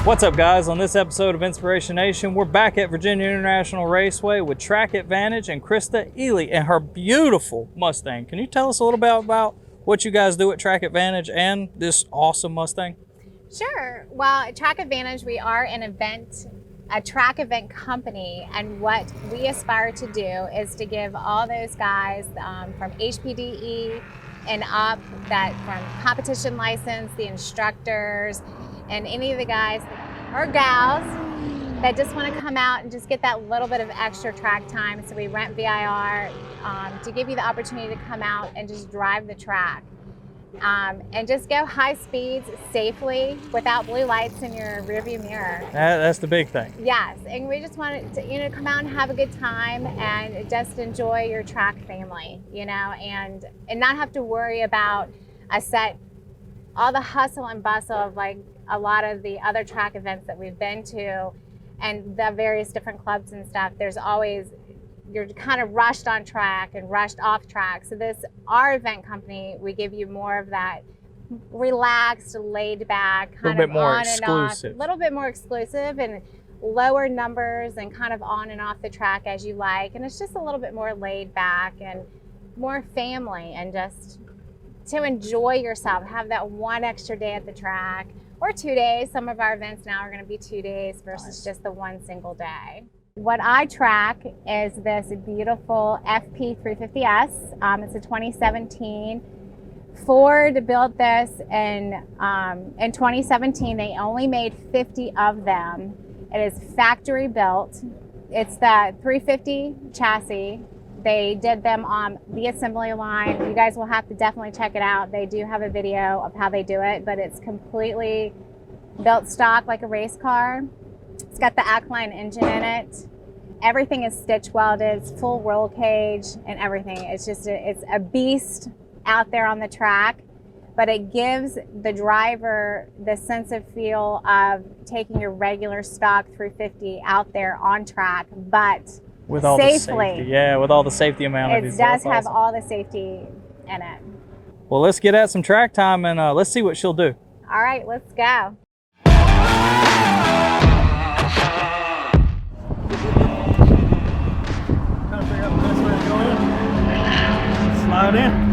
What's up, guys? On this episode of Inspiration Nation, we're back at Virginia International Raceway with Track Advantage and Christa Eley and her beautiful Mustang. Can you tell us a little bit about what you guys do at Track Advantage and this awesome Mustang? Sure. Well, at Track Advantage, we are a track event company, and what we aspire to do is to give all those guys from HPDE and up, that from competition license, the instructors, and any of the guys or gals that just want to come out and just get that little bit of extra track time. So we rent VIR to give you the opportunity to come out and just drive the track and just go high speeds safely without blue lights in your rearview mirror. That's the big thing. Yes, and we just want to come out and have a good time and just enjoy your track family, and not have to worry about all the hustle and bustle of like a lot of the other track events that we've been to and the various different clubs and stuff. There's always, you're kind of rushed on track and rushed off track. So our event company, we give you more of that relaxed, laid back, kind of on and off, a little bit more exclusive and lower numbers and kind of on and off the track as you like. And it's just a little bit more laid back and more family and just to enjoy yourself, have that one extra day at the track or 2 days. Some of our events now are going to be 2 days versus just the one single day. What I track is this beautiful FP350S. It's a 2017. Ford built this in 2017. They only made 50 of them. It is factory built. It's the 350 chassis. They did them on the assembly line. You guys will have to definitely check it out. They do have a video of how they do it, but it's completely built stock like a race car. It's got the Ackline engine in it. Everything is stitch welded, it's full roll cage and everything. It's a beast out there on the track, but it gives the driver the sense of feel of taking your regular stock 350 out there on track, but with all the safety. Yeah, with all the safety amenities. It does have all the safety in it. Well, let's get at some track time and let's see what she'll do. All right, let's go. Trying to figure out the best way to go in. Slide in.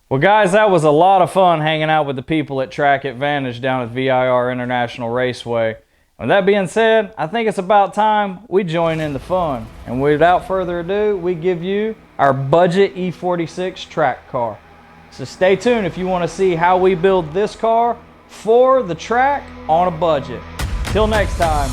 Well guys, that was a lot of fun hanging out with the people at Track Advantage down at VIR International Raceway. With that being said, I think it's about time we join in the fun. And without further ado, we give you our budget E46 track car. So stay tuned if you want to see how we build this car for the track on a budget. Till next time.